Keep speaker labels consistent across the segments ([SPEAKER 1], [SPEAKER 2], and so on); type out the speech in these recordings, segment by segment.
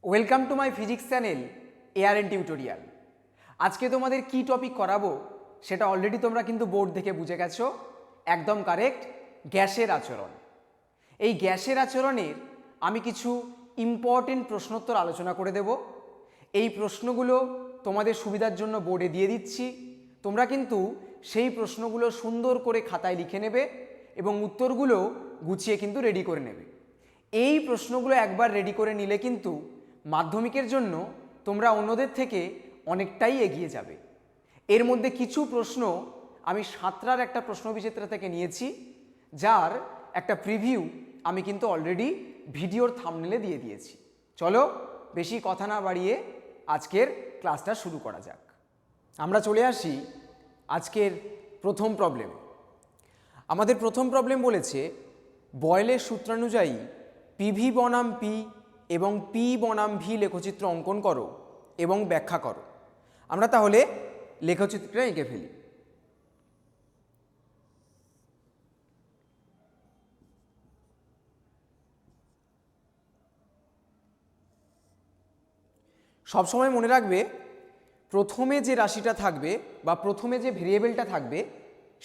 [SPEAKER 1] Welcome to my physics channel এআরএন tutorial. আজকে তোমাদের কি টপিক করাবো সেটা অলরেডি তোমরা কিন্তু বোর্ড দেখে বুঝে গেছো। একদম কারেক্ট, গ্যাসের আচরণ। এই গ্যাসের আচরণের আমি কিছু ইম্পর্টেন্ট প্রশ্নোত্তর আলোচনা করে দেব। এই প্রশ্নগুলো তোমাদের সুবিধার জন্য বোর্ডে দিয়ে দিচ্ছি। তোমরা কিন্তু সেই প্রশ্নগুলো সুন্দর করে খাতায় লিখে নেবে এবং উত্তরগুলো গুছিয়ে কিন্তু রেডি করে নেবে। এই প্রশ্নগুলো একবার রেডি করে নিলে কিন্তু মাধ্যমিকের জন্য তোমরা অন্যদের থেকে অনেকটাই এগিয়ে যাবে। এর মধ্যে কিছু প্রশ্ন আমি সাঁতরার একটা প্রশ্নবিচিত্রা থেকে নিয়েছি, যার একটা প্রিভিউ আমি কিন্তু অলরেডি ভিডিওর থাম্বনেলে দিয়ে দিয়েছি। চলো বেশি কথা না বাড়িয়ে আজকের ক্লাসটা শুরু করা যাক। আমরা চলে আসি আজকের প্রথম প্রবলেম। আমাদের প্রথম প্রবলেম বলেছে বয়েলের সূত্রানুযায়ী পিভি বনাম পি এবং পি বনাম ভি লেখচিত্র অঙ্কন করো এবং ব্যাখ্যা করো। আমরা তাহলে লেখচিত্রটা এঁকে ফেলি। সবসময় মনে রাখবে, প্রথমে যে রাশিটা থাকবে বা প্রথমে যে ভেরিয়েবলটা থাকবে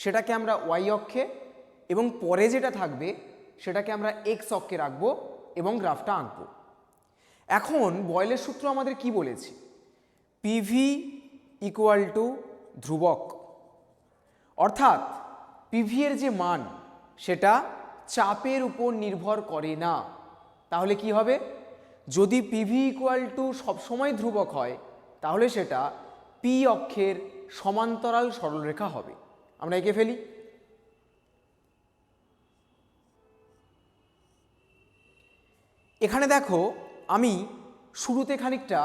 [SPEAKER 1] সেটাকে আমরা ওয়াই অক্ষে এবং পরে যেটা থাকবে সেটাকে আমরা এক্স অক্ষে রাখবো এবং গ্রাফটা আঁকবো। এখন বয়েলের সূত্র আমাদের কি বলেছে? পিভি ইকুয়াল টু ধ্রুবক, অর্থাৎ পিভি এর যে মান সেটা চাপের উপর নির্ভর করে না। তাহলে কি হবে? যদি পিভি ইকুয়াল টু সবসময় ধ্রুবক হয় তাহলে সেটা পি অক্ষের সমান্তরাল সরলরেখা হবে। আমরা এঁকে ফেলি। এখানে দেখো আমি শুরুতে খানিকটা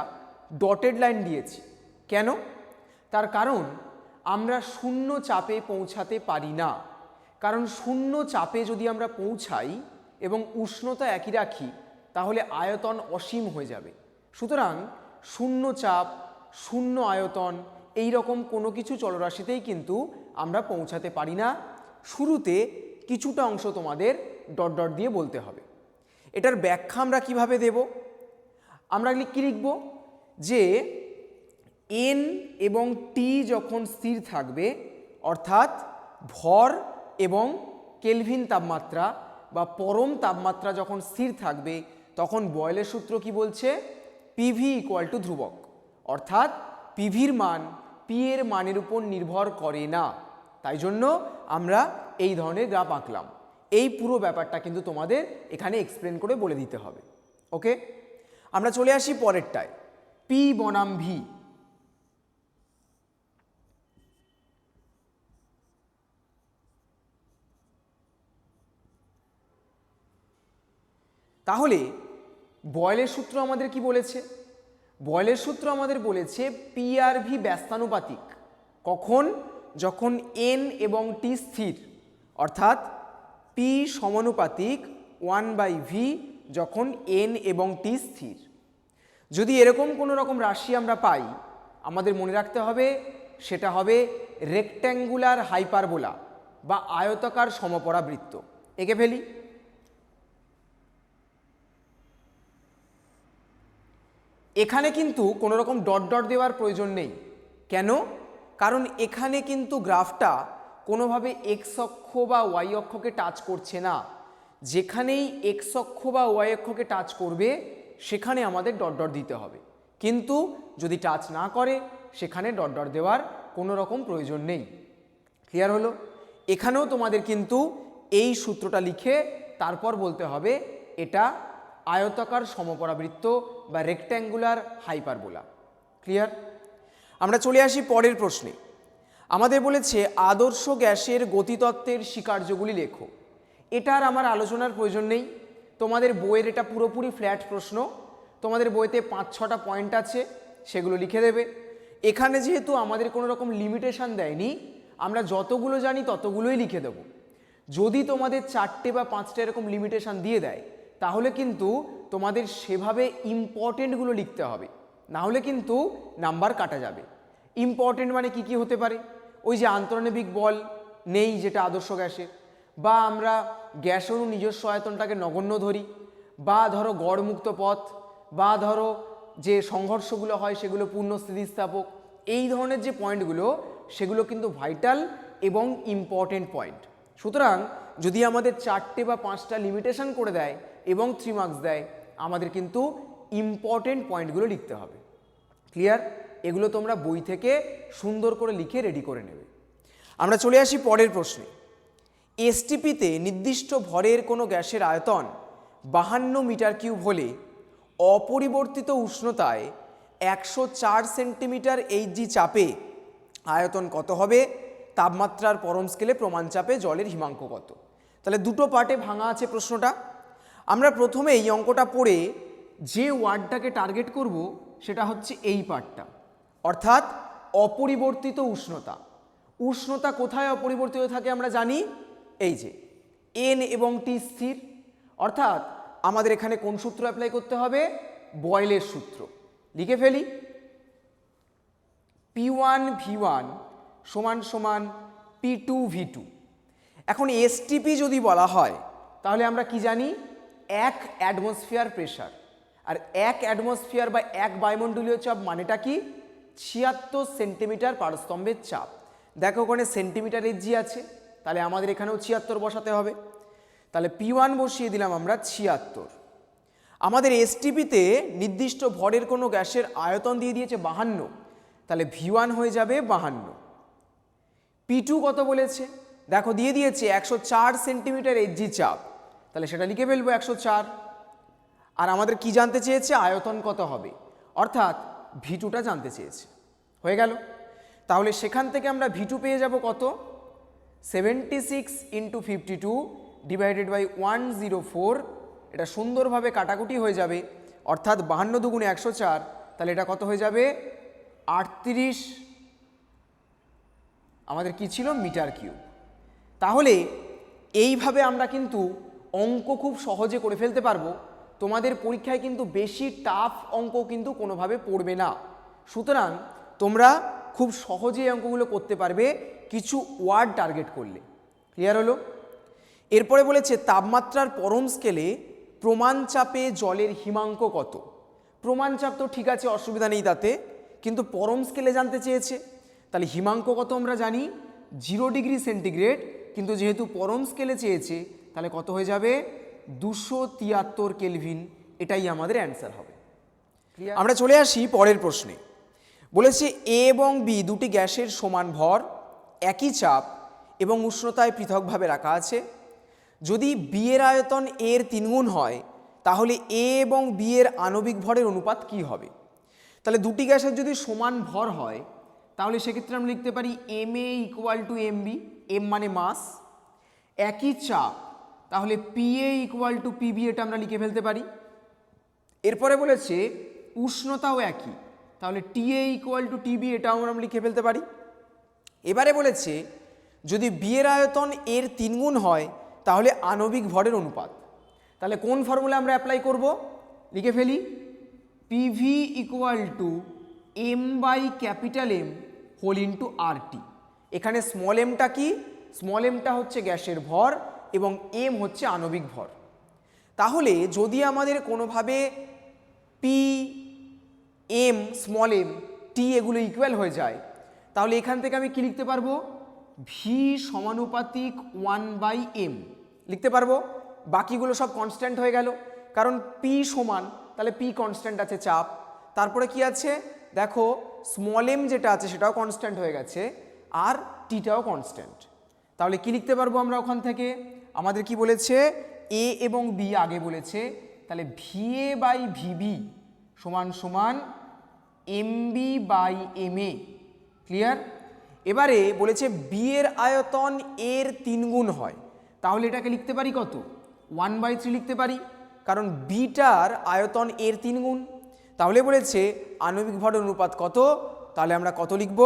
[SPEAKER 1] ডটেড লাইন দিয়েছি। কেন? তার কারণ আমরা শূন্য চাপে পৌঁছাতে পারি না। কারণ শূন্য চাপে যদি আমরা পৌঁছাই এবং উষ্ণতা একই রাখি তাহলে আয়তন অসীম হয়ে যাবে। সুতরাং শূন্য চাপ, শূন্য আয়তন এই রকম কোনো কিছু চলরাশিতেই কিন্তু আমরা পৌঁছাতে পারি না। শুরুতে কিছুটা অংশ তোমাদের ডট ডট দিয়ে বলতে হবে। এটার ব্যাখ্যা আমরা কিভাবে দেব? আমরা কি লিখব? যে এন এবং টি যখন স্থির থাকবে, অর্থাৎ ভর এবং কেলভিন তাপমাত্রা বা পরম তাপমাত্রা যখন স্থির থাকবে, তখন বয়েলের সূত্র কি বলছে? পিভি ইকুয়াল টু ধ্রুবক, অর্থাৎ পিভির মান পি এর মানের উপর নির্ভর করে না। তাই জন্য আমরা এই ধরনের গ্রাফ আঁকলাম। এই পুরো ব্যাপারটা কিন্তু তোমাদের এখানে এক্সপ্লেন করে বলে দিতে হবে। ওকে, আমরা চলে আসি পরেরটায়, পি বনাম ভি। তাহলে বয়েলের সূত্র আমাদের কি বলেছে? বয়েলের সূত্র আমাদের বলেছে পি আর ভি ব্যস্তানুপাতিক। কখন? যখন এন এবং টি স্থির, অর্থাৎ পি সমানুপাতিক 1/v যখন এন এবং টি স্থির। যদি এরকম কোনো রকম রাশি আমরা পাই, আমাদের মনে রাখতে হবে সেটা হবে রেক্ট্যাঙ্গুলার হাইপারবোলা বা আয়তাকার সমপরাবৃত্ত। এঁকে ফেলি। এখানে কিন্তু কোনো রকম ডট ডট দেওয়ার প্রয়োজন নেই। কেন? কারণ এখানে কিন্তু গ্রাফটা কোনোভাবে এক্স অক্ষ বা ওয়াই অক্ষকে টাচ করছে না। যেখানেই এক্স অক্ষ বা ওয়াই অক্ষকে টাচ করবে সেখানে আমাদের ডট ডট দিতে হবে, কিন্তু যদি টাচ না করে সেখানে ডট ডট দেওয়ার কোনো রকম প্রয়োজন নেই। ক্লিয়ার হলো? এখানেও তোমাদের কিন্তু এই সূত্রটা লিখে তারপর বলতে হবে এটা আয়তাকার সমপরাবৃত্ত বা রেক্ট্যাঙ্গুলার হাইপারবোলা। ক্লিয়ার? আমরা চলে আসি পরের প্রশ্নে। আমাদের বলেছে আদর্শ গ্যাসের গতিতত্ত্বের স্বীকার্যগুলি লেখো। এটার আমার আলোচনার প্রয়োজন নেই। তোমাদের বইয়ের এটা পুরোপুরি ফ্ল্যাট প্রশ্ন। তোমাদের বইতে 5-6টা পয়েন্ট আছে, সেগুলো লিখে দেবে। এখানে যেহেতু আমাদের কোনো রকম লিমিটেশন দেয়নি, আমরা যতগুলো জানি ততগুলোই লিখে দেব। যদি তোমাদের 4টে বা 5টে এরকম লিমিটেশন দিয়ে দেয় তাহলে কিন্তু তোমাদের সেভাবে ইম্পর্টেন্টগুলো লিখতে হবে, না হলে কিন্তু নাম্বার কাটা যাবে। ইম্পর্টেন্ট মানে কি কি হতে পারে? ওই যে আন্তঃআণবিক বল নেই যেটা আদর্শ গ্যাসের, বা আমরা গ্যাস অণু নিজস্ব আয়তনটাকে নগণ্য ধরি, বা ধরো গড়মুক্ত পথ, বা ধরো যে সংঘর্ষগুলো হয় সেগুলো পূর্ণ স্থিতিস্থাপক, এই ধরনের যে পয়েন্টগুলো সেগুলো কিন্তু ভাইটাল এবং ইম্পর্টেন্ট পয়েন্ট। সুতরাং যদি আমাদের 4টে বা 5টা লিমিটেশন করে দেয় এবং 3 মার্কস দেয়, আমাদের কিন্তু ইম্পর্টেন্ট পয়েন্টগুলো লিখতে হবে। ক্লিয়ার? এগুলো তোমরা বই থেকে সুন্দর করে লিখে রেডি করে নেবে। আমরা চলে আসি পরের প্রশ্নে। এসটিপিতে নির্দিষ্ট ভরের কোনো গ্যাসের আয়তন 52 মিটার কিউব হলে অপরিবর্তিত উষ্ণতায় 104 সেন্টিমিটার এইচজি চাপে আয়তন কত হবে? তাপমাত্রার পরম স্কেলে প্রমাণ চাপে জলের হিমাঙ্ক কত? তাহলে দুটো পার্টে ভাঙা আছে প্রশ্নটা। আমরা প্রথমে এই অঙ্কটা পড়ে যে ওয়ার্ডটাকে টার্গেট করব সেটা হচ্ছে এই পার্টটা, অর্থাৎ অপরিবর্তিত উষ্ণতা। উষ্ণতা কোথায় অপরিবর্তিত থাকে আমরা জানি, এই যে এন এবং টি স্থির, অর্থাৎ আমাদের এখানে কোন সূত্র অ্যাপ্লাই করতে হবে? বয়েলের সূত্র। লিখে ফেলি, P1 V1 সমান সমান P2 V2। এখন এসটিপি যদি বলা হয় তাহলে আমরা কি জানি? 1 অ্যাটমসফিয়ার প্রেশার, আর 1 অ্যাটমসফিয়ার বা 1 বায়ুমণ্ডলীয় চাপ মানেটা কি? 76 সেন্টিমিটার পারস্তম্ভের চাপ। দেখো ওখানে সেন্টিমিটার এইচজি আছে, তাহলে আমাদের এখানেও 76 বসাতে হবে। তাহলে P1 বসিয়ে দিলাম আমরা 76। আমাদের এসটিপিতে নির্দিষ্ট ভরের কোনো গ্যাসের আয়তন দিয়ে দিয়েছে 52, তাহলে V1 হয়ে যাবে 52। P2 কত বলেছে? দেখো দিয়ে দিয়েছে 104 সেন্টিমিটার এইচজি চাপ, তাহলে সেটা লিখে ফেলবো 104। আর আমাদের কি জানতে চেয়েছে? আয়তন কত হবে, অর্থাৎ V2টা জানতে চেয়েছে। হয়ে গেল। তাহলে সেখান থেকে আমরা V2 পেয়ে যাব কত? 76 × 52 ডিভাইডেড বাই 104। এটা সুন্দরভাবে কাটাকুটি হয়ে যাবে, অর্থাৎ 52 দুগুণে 104, তাহলে এটা কত হয়ে যাবে? 38 আমাদের কি ছিল? Metre cube. তাহলে এইভাবে আমরা কিন্তু অঙ্ক খুব সহজে করে ফেলতে পারবো। তোমাদের পরীক্ষায় কিন্তু বেশি টাফ অঙ্ক কিন্তু কোনোভাবে পড়বে না। সুতরাং তোমরা খুব সহজে এই অঙ্কগুলো করতে পারবে কিছু ওয়ার্ড টার্গেট করলে। ক্লিয়ার হলো? এরপরে বলেছে তাপমাত্রার পরম স্কেলে প্রমাণ চাপে জলের হিমাঙ্ক কত? প্রমাণ চাপ তো ঠিক আছে, অসুবিধা নেই তাতে, কিন্তু পরম স্কেলে জানতে চেয়েছে। তাহলে হিমাঙ্ক কত আমরা জানি? 0 ডিগ্রি সেন্টিগ্রেড, কিন্তু যেহেতু পরম স্কেলে চেয়েছে তাহলে কত হয়ে যাবে? 273 কেলভিন। এটাই আমাদের অ্যান্সার হবে। আমরা চলে আসি পরের প্রশ্নে। বলেছে এ এবং বি দুটি গ্যাসের সমান ভর, একই চাপ এবং উষ্ণতায় পৃথকভাবে রাখা আছে। যদি বি এর আয়তন এর 3 গুণ হয় তাহলে এ এবং বি এর আণবিক ভরের অনুপাত কি হবে? তাহলে দুটি গ্যাসের যদি সমান ভর হয় তাহলে সেক্ষেত্রে আমরা লিখতে পারি MA = MB, M মানে মাস। একই চাপ, তাহলে PA = PB, এটা আমরা লিখে ফেলতে পারি। এরপরে বলেছে উষ্ণতাও একই, তাহলে TA = TB, এটাও আমরা লিখে ফেলতে পারি। এবারে বলেছে যদি বি এর আয়তন এর 3 গুণ হয় তাহলে আণবিক ভরের অনুপাত। তাহলে কোন ফর্মুলা আমরা অ্যাপ্লাই করব? লিখে ফেলি, PV = M/M whole into RT। এখানে স্মল এমটা কি? স্মল এমটা হচ্ছে গ্যাসের ভর এবং এম হচ্ছে আণবিক ভর। তাহলে যদি আমাদের কোনোভাবে পি, এম, স্মল এম, টি এগুলো ইকুয়াল হয়ে যায় তাহলে এখান থেকে আমি কি লিখতে পারবো? ভি সমানুপাতিক 1/m লিখতে পারবো। বাকিগুলো সব কনস্ট্যান্ট হয়ে গেল, কারণ পি সমান, তাহলে পি কনস্ট্যান্ট আছে চাপ। তারপরে কি আছে? দেখো স্মল এম যেটা আছে সেটাও কনস্ট্যান্ট হয়ে গেছে, আর টিটাও কনস্ট্যান্ট। তাহলে কি লিখতে পারবো আমরা ওখান থেকে? আমাদের কি বলেছে? এ এবং বি আগে বলেছে, তাহলে VA/VB সমান সমান MB/MA। ক্লিয়ার? এবারে বলেছে বি এর আয়তন এর 3 গুণ হয়, তাহলে এটাকে লিখতে পারি কত? 1/3 লিখতে পারি, কারণ বিটার আয়তন এর 3 গুণ। তাহলে বলেছে আণবিক ভরের অনুপাত কত? তাহলে আমরা কত লিখব?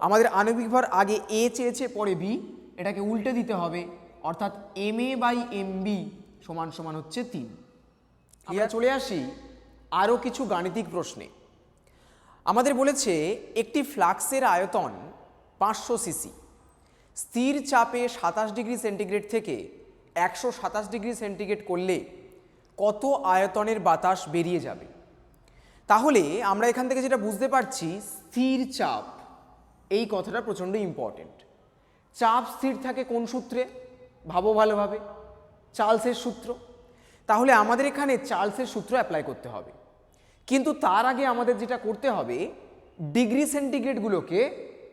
[SPEAKER 1] আমাদের আণবিক ভর আগে এ চেয়েছে, পরে বি, এটাকে উল্টে দিতে হবে, অর্থাৎ MA/MB সমান সমান হচ্ছে 3। আমরা চলে আসি আরও কিছু গাণিতিক প্রশ্নে। আমাদের বলেছে একটি ফ্লাক্সের আয়তন 500 সিসি, স্থির চাপে 27 ডিগ্রি সেন্টিগ্রেড থেকে 127 ডিগ্রি সেন্টিগ্রেড করলে কত আয়তনের বাতাস বেরিয়ে যাবে? তাহলে আমরা এখান থেকে যেটা বুঝতে পারছি, স্থির চাপ, এই কথাটা প্রচণ্ড ইম্পর্টেন্ট। চাপ স্থির থাকে কোন সূত্রে? ভাবো ভালোভাবে, চার্লসের সূত্র। তাহলে আমাদের এখানে চার্লসের সূত্র অ্যাপ্লাই করতে হবে, কিন্তু তার আগে আমাদের যেটা করতে হবে, ডিগ্রি সেন্টিগ্রেডগুলোকে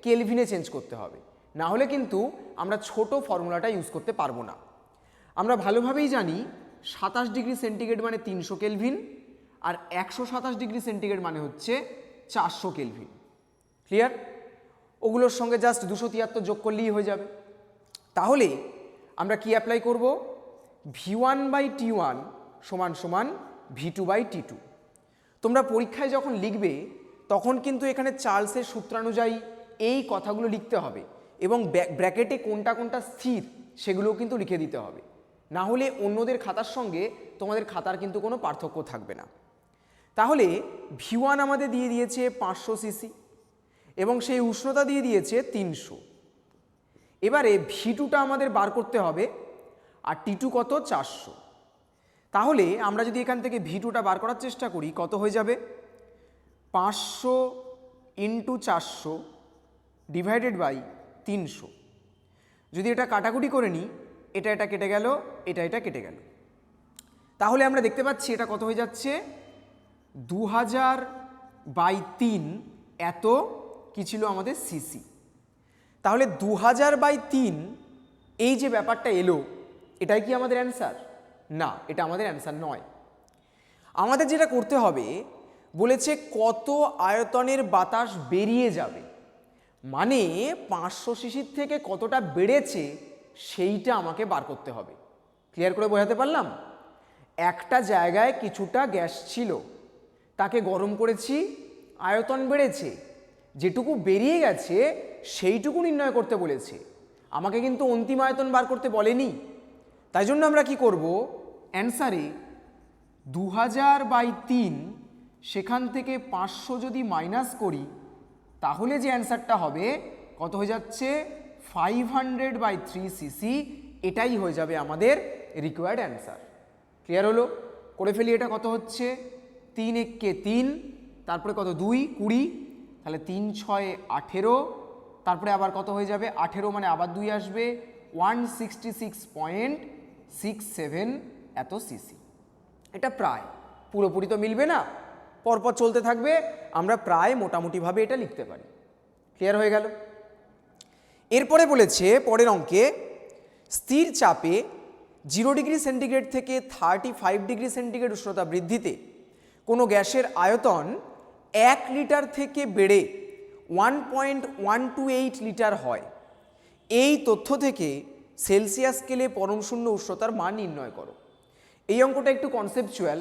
[SPEAKER 1] কেলভিনে চেঞ্জ করতে হবে, না হলে কিন্তু আমরা ছোট ফর্মুলাটা ইউজ করতে পারবো না। আমরা ভালোভাবেই জানি 27 ডিগ্রি সেন্টিগ্রেড মানে 300 কেলভিন, আর 127 ডিগ্রি সেন্টিগ্রেড মানে হচ্ছে 400 কেলভিন। ক্লিয়ার? ওগুলোর সঙ্গে জাস্ট 273 যোগ করলেই হয়ে যাবে। তাহলে আমরা কি অ্যাপ্লাই করব? V1/T1 সমান সমান V2/T2। তোমরা পরীক্ষায় যখন লিখবে তখন কিন্তু এখানে চার্লসের সূত্রানুযায়ী এই কথাগুলো লিখতে হবে, এবং ব্র্যাকেটে কোনটা কোনটা স্থির সেগুলোও কিন্তু লিখে দিতে হবে, না হলে অন্যদের খাতার সঙ্গে তোমাদের খাতার কিন্তু কোনো পার্থক্য থাকবে না। তাহলে V1 আমাদের দিয়ে দিয়েছে 500 সিসি এবং সেই উষ্ণতা দিয়ে দিয়েছে 300। এবারে V2টা আমাদের বার করতে হবে, আর T2 কত? 400। তাহলে আমরা যদি এখান থেকে V2টা বার করার চেষ্টা করি, কত হয়ে যাবে? 500 × 400 ডিভাইডেড বাই 300। যদি এটা কাটাকুটি করে নিই, এটা এটা কেটে গেল, এটা এটা কেটে গেল, তাহলে আমরা দেখতে পাচ্ছি এটা কত হয়ে যাচ্ছে? 2000/3 এত কি ছিল আমাদের সিসি। তাহলে 2000/3 এই যে ব্যাপারটা এলো, এটাই কি আমাদের অ্যান্সার? না, এটা আমাদের অ্যান্সার নয়। আমাদের যেটা করতে হবে, বলেছে কত আয়তনের বাতাস বেরিয়ে যাবে, মানে 500 সিসির থেকে কতটা বেড়েছে সেইটা আমাকে বার করতে হবে। ক্লিয়ার করে বোঝাতে পারলাম? একটা জায়গায় কিছুটা গ্যাস ছিল, তাকে গরম করেছি, আয়তন বেড়েছে, যেটুকু বেরিয়ে গেছে সেইটুকু নির্ণয় করতে বলেছে, আমাকে কিন্তু অন্তিম আয়তন বার করতে বলেনি। তাই জন্য আমরা কি করব? অ্যান্সারে 2000/3 সেখান থেকে 500 যদি মাইনাস করি, তাহলে যে অ্যান্সারটা হবে কত হয়ে যাচ্ছে? 500/3 সিসি। এটাই হয়ে যাবে আমাদের রিকোয়ার্ড অ্যান্সার। ক্লিয়ার হলো? করে ফেলি, এটা কত হচ্ছে? 3 × 1 = 3, তারপরে কত? 2 = 20, তাহলে 3 × 6 = 18, তারপরে আবার কত হয়ে যাবে? 18 মানে আবার 2 আসবে, 166.67 এত সিসি। এটা প্রায়, পুরোপুরি তো মিলবে না, পরপর চলতে থাকবে, আমরা প্রায় মোটামুটিভাবে এটা লিখতে পারি। ক্লিয়ার হয়ে গেল? এরপরে বলেছে পরের অঙ্কে, স্থির চাপে 0 ডিগ্রি সেন্টিগ্রেড থেকে 35 ডিগ্রি সেন্টিগ্রেড উষ্ণতা বৃদ্ধিতে কোনো গ্যাসের আয়তন 1 লিটার থেকে বেড়ে 1.128 লিটার হয়। এই তথ্য থেকে সেলসিয়াস স্কেলে পরম শূন্য উষ্ণতার মান নির্ণয় করো। এই অঙ্কটা একটু কনসেপচুয়াল,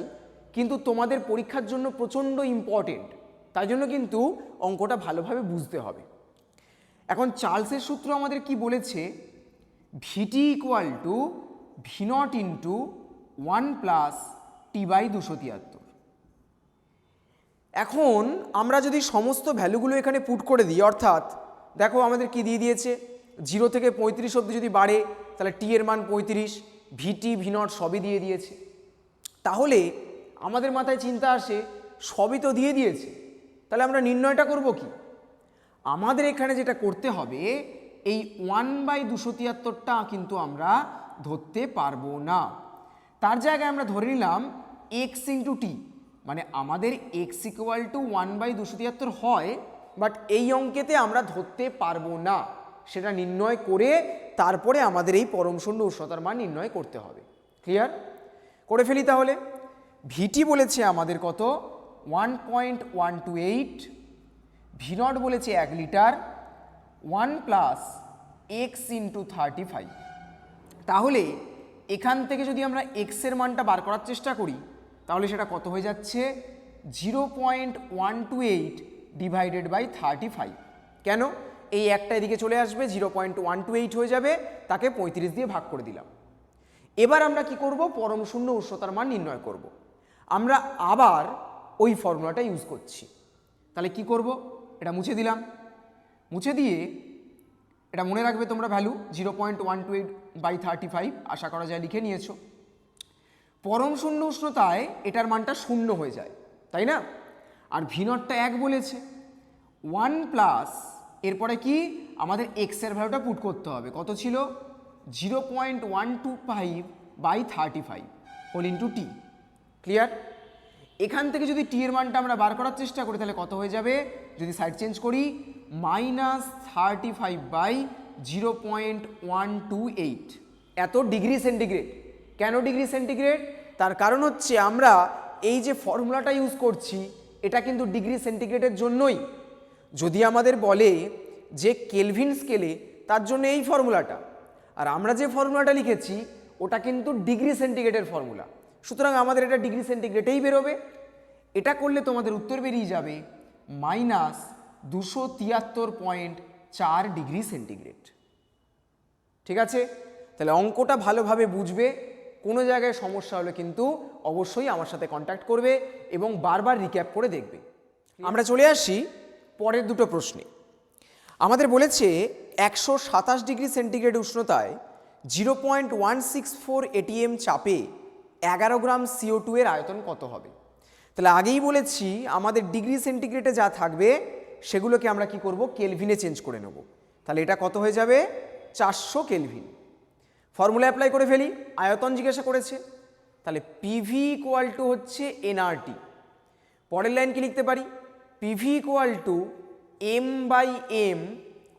[SPEAKER 1] কিন্তু তোমাদের পরীক্ষার জন্য প্রচণ্ড ইম্পর্টেন্ট, তাই জন্য কিন্তু অঙ্কটা ভালোভাবে বুঝতে হবে। এখন চার্লসের সূত্র আমাদের কি বলেছে? VT = V0 × 1 + T/273। এখন আমরা যদি সমস্ত ভ্যালুগুলো এখানে পুট করে দিই, অর্থাৎ দেখো আমাদের কি দিয়ে দিয়েছে, 0 থেকে 35 অবধি যদি বাড়ে তাহলে টি এর মান 35, VT V0 সবই দিয়ে দিয়েছে। তাহলে আমাদের মাথায় চিন্তা আসে, সবই তো দিয়ে দিয়েছে, তাহলে আমরা নির্ণয়টা করব কি? আমাদের এখানে যেটা করতে হবে, এই 1/273টা কিন্তু আমরা ধরতে পারবো না, তার জায়গায় আমরা ধরে নিলাম x × t, মানে আমাদের x = 1/273 হয়, বাট এই অঙ্কেতে আমরা ধরতে পারবো না, সেটা নির্ণয় করে তারপরে আমাদের এই পরম শূন্য উষ্ণতার মান নির্ণয় করতে হবে। ক্লিয়ার? করে ফেলি তাহলে। VT বলেছে আমাদের কত? 1.128, V0 বলেছে 1 লিটার, 1 + x × 35। তাহলে এখান থেকে যদি আমরা x এর মানটা বার করার চেষ্টা করি, তাহলে সেটা কত হয়ে যাচ্ছে? 0.128 ডিভাইডেড বাই 35। কেন? এই একটা এদিকে চলে আসবে, 0.128 হয়ে যাবে, তাকে 35 দিয়ে ভাগ করে দিলাম। এবার আমরা কি করব? পরম শূন্য উষ্ণতার মান নির্ণয় করব। আমরা আবার ওই ফর্মুলাটা ইউজ করছি। তাহলে কি করব? এটা মুছে দিলাম, মুছে দিয়ে এটা মনে রাখবে তোমরা ভ্যালু 0.128/35 আশা করা যায় লিখে নিয়েছো। পরম শূন্য উষ্ণতায় এটার মানটা 0 হয়ে যায়, তাই না? আর ভি নটটা 1 বলেছে। 1 প্লাস এরপরে কি আমাদের এক্সের ভ্যালুটা পুট করতে হবে, কত ছিল 0.125 by 35 whole into T. Clear? এখান থেকে যদি টি এর মানটা আমরা বার করার চেষ্টা করি তাহলে কত হয়ে যাবে, যদি সাইড চেঞ্জ করি -35 বাই 0.128, এত ডিগ্রি সেন্টিগ্রেড। কেন ডিগ্রি সেন্টিগ্রেড? তার কারণ হচ্ছে আমরা এই যে ফর্মুলাটা ইউজ করছি এটা কিন্তু ডিগ্রি সেন্টিগ্রেডের জন্যই। যদি আমাদের বলে যে কেলভিন স্কেলে, তার জন্য এই ফর্মুলাটা, আর আমরা যে ফর্মুলাটা লিখেছি ওটা কিন্তু ডিগ্রি সেন্টিগ্রেডের ফর্মুলা, সুতরাং আমাদের এটা ডিগ্রি সেন্টিগ্রেডেই বেরোবে। এটা করলে তোমাদের উত্তর বেরিয়ে যাবে -273.4 ডিগ্রি সেন্টিগ্রেড। ঠিক আছে? তাহলে অঙ্কটা ভালোভাবে বুঝবে, কোনো জায়গায় সমস্যা হলে কিন্তু অবশ্যই আমার সাথে কন্ট্যাক্ট করবে এবং বারবার রিক্যাপ করে দেখবে। আমরা চলে আসি পরের দুটো প্রশ্নে। আমাদের বলেছে 127 ডিগ্রি সেন্টিগ্রেড উষ্ণতায় 0.164 ATM চাপে 11 গ্রাম CO2 এর আয়তন কত হবে? তাহলে আগেই বলেছি আমাদের ডিগ্রি সেন্টিগ্রেডে যা থাকবে সেগুলোকে আমরা কি করব, কেলভিনে চেঞ্জ করে নেব। তাহলে এটা কত হয়ে যাবে 400 কেলভিন। ফর্মুলা অ্যাপ্লাই করে ফেলি, আয়তন জিজ্ঞাসা করেছে, তাহলে পিভি ইকুয়াল টু হচ্ছে এনআরটি। পরের লাইন কি লিখতে পারি, PV equal to m/m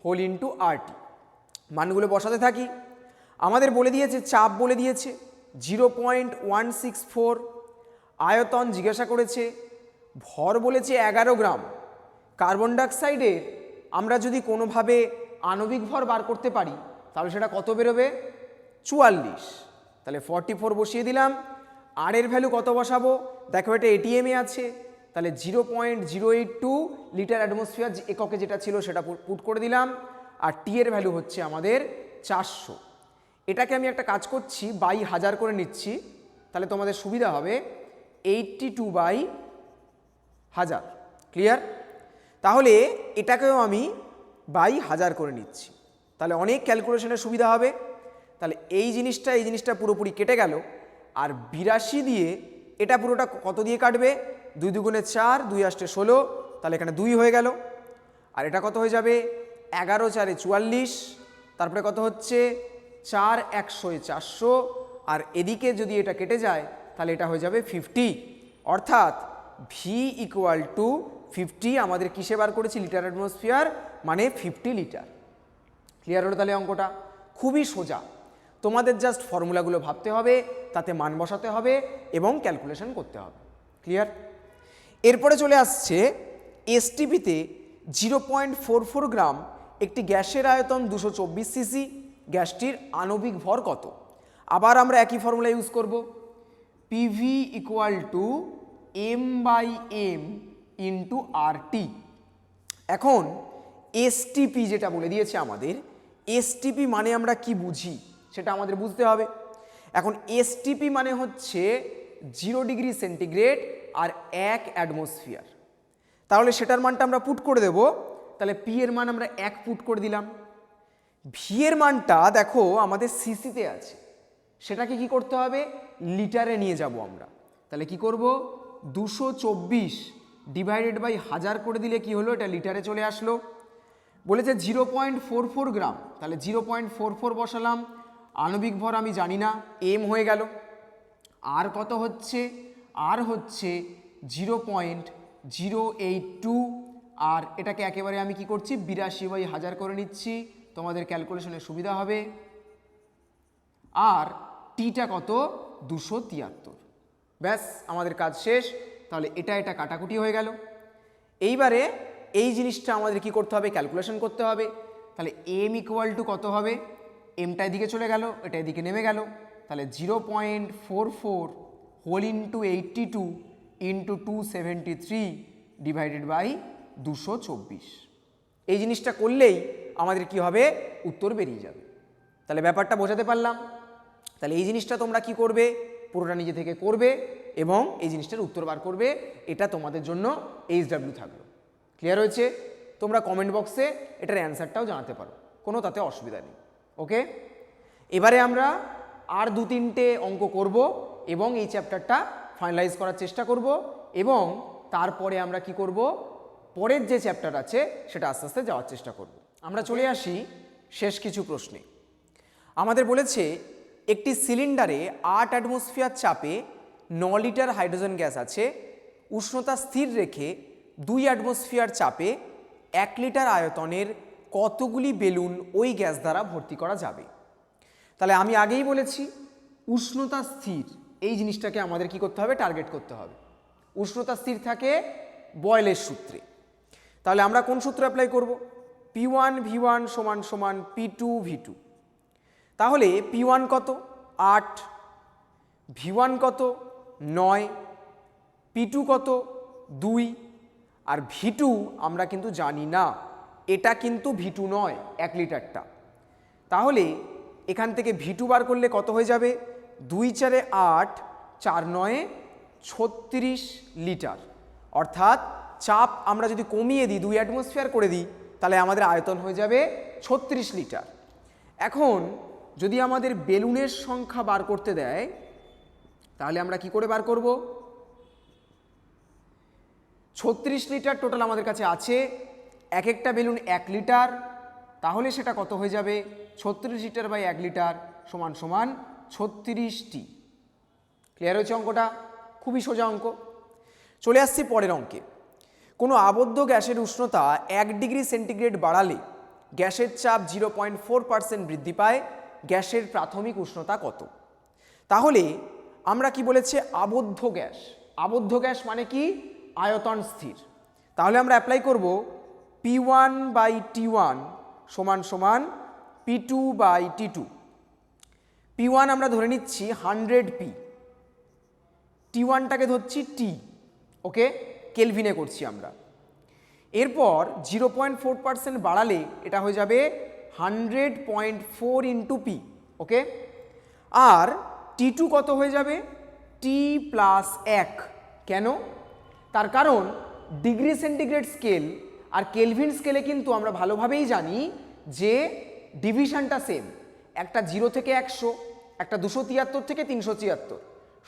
[SPEAKER 1] whole into RT. মানগুলো বসাতে থাকি। আমাদের বলে দিয়েছে চাপ, বলে দিয়েছে 0.164, আয়তন জিজ্ঞাসা করেছে, ভর বলেছে 11 গ্রাম। কার্বন ডাইঅক্সাইডের আমরা যদি কোনোভাবে আণবিক ভর বার করতে পারি তাহলে সেটা কত বেরোবে, 44। তাহলে 44 বসিয়ে দিলাম। আর এর ভ্যালু কত বসাবো, দেখো এটা এটিএমে আছে, তাহলে 0.082 লিটার অ্যাটমসফিয়ার এককে যেটা ছিল সেটা পুট করে দিলাম। আর টি এর ভ্যালু হচ্ছে আমাদের 400। এটাকে আমি একটা কাজ করছি, বাই 1000 করে নিচ্ছি, তাহলে তোমাদের সুবিধা হবে 82/1000। ক্লিয়ার? তাহলে এটাকেও আমি বাই 1000 করে নিচ্ছি, তাহলে অনেক ক্যালকুলেশনের সুবিধা হবে। তাহলে এই জিনিসটা পুরোপুরি কেটে গেল। আর 82 দিয়ে এটা পুরোটা কত দিয়ে কাটবে, 2 দুগুণে 4, 2 আষ্টে 16, তাহলে এখানে 2 হয়ে গেল। আর এটা কত হয়ে যাবে 11 4 44, তারপরে কত হচ্ছে 4 100 400, আর এদিকে যদি এটা কেটে যায় তাহলে এটা হয়ে যাবে 50। অর্থাৎ ভি ইকুয়াল টু 50 আমাদের কিসে বার করেছি, লিটার অ্যাটমসফিয়ার, মানে 50 লিটার। ক্লিয়ার হলো? তাহলে অঙ্কটা খুবই সোজা, তোমাদের জাস্ট ফর্মুলাগুলো ভাবতে হবে, তাতে মান বসাতে হবে এবং ক্যালকুলেশন করতে হবে। ক্লিয়ার? এরপরে চলে আসছে এসটিপিতে 0.44 গ্রাম একটি গ্যাসের আয়তন 224 সিসি, গ্যাসটির আণবিক ভর কত? আবার আমরা একই ফর্মুলা ইউজ করব, PV equal to m/m into RT. এখন এসটিপি যেটা বলে দিয়েছে আমাদের, এসটিপি মানে আমরা কি বুঝি সেটা আমাদের বুঝতে হবে। এখন এসটিপি মানে হচ্ছে 0 ডিগ্রি সেন্টিগ্রেড আর 1 অ্যাটমসফিয়ার। তাহলে সেটার মানটা আমরা পুট করে দেব। তাহলে পি এর মান আমরা 1 পুট করে দিলাম। ভি এর মানটা দেখো আমাদের সিসিতে আছে, সেটাকে কি করতে হবে, লিটারে নিয়ে যাব আমরা। তাহলে কি করব, 224 ডিভাইডেড বাই 1000 করে দিলে কি হলো, এটা লিটারে চলে আসলো। বলেছে 0.44 গ্রাম, তাহলে 0.44 বসালাম। আণবিক ভর আমি জানি না, এম হয়ে গেল। আর কত হচ্ছে, আর হচ্ছে 0.082, আর এটাকে একেবারে আমি কি করছি 82/1000 করে নিচ্ছি, তোমাদের ক্যালকুলেশনের সুবিধা হবে। আর টিটা কত, 273। ব্যাস আমাদের কাজ শেষ। তাহলে এটা কাটাকুটি হয়ে গেল। এইবারে এই জিনিসটা আমাদের কি করতে হবে, ক্যালকুলেশন করতে হবে। তাহলে এম ইকুয়াল টু কত হবে, এমটা এদিকে চলে গেল, এটা এদিকে নেমে গেল। তাহলে 0.44 whole into 82 into 273 divided by 224। এই জিনিসটা করলেই আমাদের কি হবে, উত্তর বেরিয়ে যাবে। তাহলে ব্যাপারটা বোঝাতে পারলাম। তাহলে এই জিনিসটা তোমরা কি করবে, পুরোটা নিজে থেকে করবে এবং এই জিনিসটার উত্তর বার করবে। এটা তোমাদের জন্য HW থাকলো। ক্লিয়ার হয়েছে? তোমরা কমেন্ট বক্সে এটার অ্যান্সারটাও জানাতে পারো, কোনো তাতে অসুবিধা নেই। ওকে, এবারে আমরা আর 2-3টে অঙ্ক করব এবং এই চ্যাপ্টারটা ফাইনালাইজ করার চেষ্টা করব এবং তারপরে আমরা কি করব, পরের যে চ্যাপ্টার আছে সেটা আস্তে আস্তে যাওয়ার চেষ্টা করব। আমরা চলে আসি শেষ কিছু প্রশ্নে। আমাদের বলেছে একটি সিলিন্ডারে 8 অ্যাটমসফিয়ার চাপে 9 লিটার হাইড্রোজেন গ্যাস আছে, উষ্ণতা স্থির রেখে 2 অ্যাটমসফিয়ার চাপে 1 লিটার আয়তনের কতগুলি বেলুন ওই গ্যাস দ্বারা ভর্তি করা যাবে। তাহলে আমি আগেই বলেছি উষ্ণতা স্থির এই জিনিসটাকে আমাদের কি করতে হবে, টার্গেট করতে হবে। উষ্ণতা স্থির থাকে বয়েলের সূত্রে। তাহলে আমরা কোন সূত্র অ্যাপ্লাই করব, P1V1 = P2V2। তাহলে P1 কত 8, V1 কত 9, P2 কত 2, আর V2 আমরা কিন্তু জানি না, এটা কিন্তু V2 নয় 1 লিটারটা। তাহলে এখান থেকে V2 বার করলে কত হয়ে যাবে, 2 4 8, 4 9 36 লিটার। অর্থাৎ চাপ আমরা যদি কমিয়ে দিই, 2 অ্যাটমসফিয়ার করে দিই, তাহলে আমাদের আয়তন হয়ে যাবে 36 লিটার। এখন যদি আমাদের বেলুনের সংখ্যা বার করতে দেয়, তাহলে আমরা কি করে বার করব, 36 লিটার টোটাল আমাদের কাছে আছে, এক একটা বেলুন 1 লিটার, তাহলে সেটা কত হয়ে যাবে, 36 লিটার বাই 1 লিটার সমান 36টি। ক্লিয়ার হয়েছে অঙ্কটা? খুবই সোজা অঙ্ক। চলে আসছি পরের অঙ্কে। কোনো আবদ্ধ গ্যাসের উষ্ণতা 1 ডিগ্রি সেন্টিগ্রেড বাড়ালে গ্যাসের চাপ 0.4% বৃদ্ধি পায়, গ্যাসের প্রাথমিক উষ্ণতা কত? তাহলে আমরা কি বলেছে, আবদ্ধ গ্যাস। আবদ্ধ গ্যাস মানে কি, আয়তন স্থির। তাহলে আমরা অ্যাপ্লাই করব P1/T1 = P2/T2। P1 আমরা ধরে নিচ্ছি 100P, T1টাকে ধরছি T, ওকে, কেলভিনে করছি আমরা। এরপর 0.4% বাড়ালে এটা হয়ে যাবে 100.4 × P, ওকে। আর T2 কত হয়ে যাবে, T+1। কেন? তার কারণ ডিগ্রি সেন্টিগ্রেড স্কেল আর কেলভিন স্কেলে কিন্তু আমরা ভালোভাবেই জানি যে ডিভিশনটা সেম, একটা 0 থেকে 100, একটা 273 থেকে 373,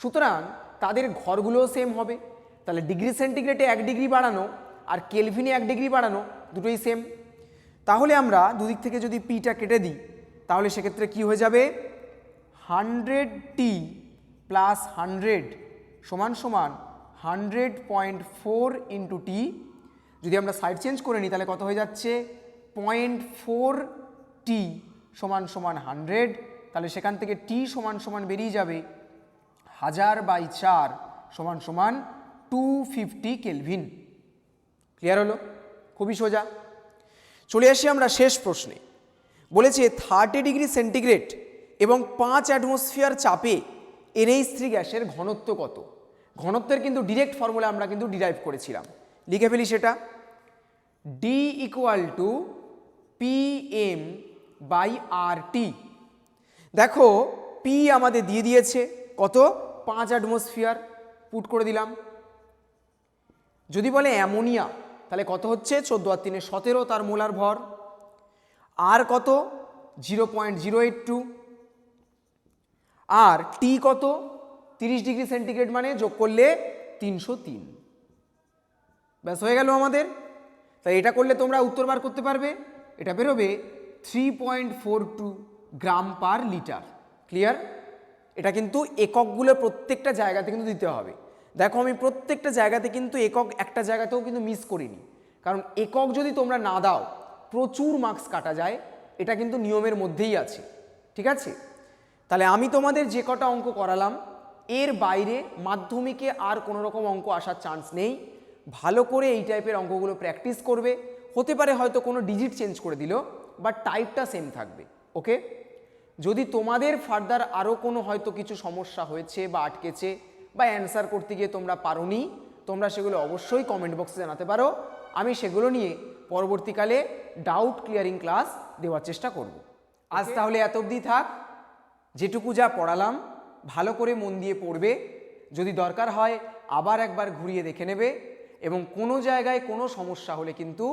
[SPEAKER 1] সুতরাং তাদের ঘরগুলোও সেম হবে। তাহলে ডিগ্রি সেন্টিগ্রেডে 1 ডিগ্রি বাড়ানো আর কেলভিনে 1 ডিগ্রি বাড়ানো দুটোই সেম। তাহলে আমরা দুদিক থেকে যদি পিটা কেটে দিই, তাহলে সেক্ষেত্রে কি হয়ে যাবে, 100T + 100 = 100.4 × T। যদি আমরা সাইড চেঞ্জ করে নিই তাহলে কত হয়ে যাচ্ছে, 0.4T = 100। তাহলে সেখান থেকে T = বেরিয়ে যাবে 1000/4 = 250 কেলভিন। ক্লিয়ার হলো? খুবই সোজা। চলে আসি আমরা শেষ প্রশ্নে। বলেছে 30 ডিগ্রি সেন্টিগ্রেড এবং 5 অ্যাটমসফিয়ার চাপে NH3 গ্যাসের ঘনত্ব কত? ঘনত্বের কিন্তু ডিরেক্ট ফর্মুলা আমরা কিন্তু ডিরাইভ করেছিলাম, লিখে ফেলি সেটা, D = PM/RT। দেখো P আমাদের দিয়ে দিয়েছে কত, 5 অ্যাটমসফিয়ার, পুট করে দিলাম। যদি বলে অ্যামোনিয়া তাহলে কত হচ্ছে, 14 আর 3 17 তার মোলার ভর। আর কত, 0.082। আর টি কত, 30 ডিগ্রি সেন্টিগ্রেড মানে যোগ করলে 303। ব্যাস হয়ে গেল আমাদের। তাই এটা করলে তোমরা উত্তর বার করতে পারবে, এটা বেরোবে 3.42 গ্রাম/লিটার। ক্লিয়ার? এটা কিন্তু এককগুলো প্রত্যেকটা জায়গাতে কিন্তু দিতে হবে। দেখো আমি প্রত্যেকটা জায়গাতে কিন্তু একক একটা জায়গাতেও কিন্তু মিস করিনি, কারণ একক যদি তোমরা না দাও প্রচুর মার্কস কাটা যায়, এটা কিন্তু নিয়মের মধ্যেই আছে। ঠিক আছে? তাহলে আমি তোমাদের যে কটা অঙ্ক করালাম এর বাইরে মাধ্যমিকে আর কোনো রকম অঙ্ক আসার চান্স নেই। ভালো করে এই টাইপের অঙ্কগুলো প্র্যাকটিস করবে। হতে পারে হয়তো কোনো ডিজিট চেঞ্জ করে দিল, বাট টাইপটা সেম থাকবে। ওকে? যদি তোমাদের ফার্দার আরও কোনো হয়তো কিছু সমস্যা হয়েছে বা আটকেছে বা অ্যান্সার করতে গিয়ে তোমরা পারোনি, তোমরা সেগুলো অবশ্যই কমেন্ট বক্সে জানাতে পারো। আমি সেগুলো নিয়ে পরবর্তীকালে ডাউট ক্লিয়ারিং ক্লাস দেওয়ার চেষ্টা করব। আজ তাহলে এত অবধি থাক। যেটুকু যা পড়ালাম ভালো করে মন দিয়ে পড়বে, যদি দরকার হয় আবার একবার ঘুরিয়ে দেখে নেবে, এবং কোনো জায়গায় কোনো সমস্যা হলে কিন্তু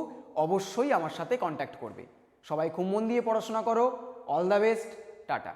[SPEAKER 1] অবশ্যই আমার সাথে কন্ট্যাক্ট করবে। সবাই খুব মন দিয়ে পড়াশোনা করো। All the best. টাটা।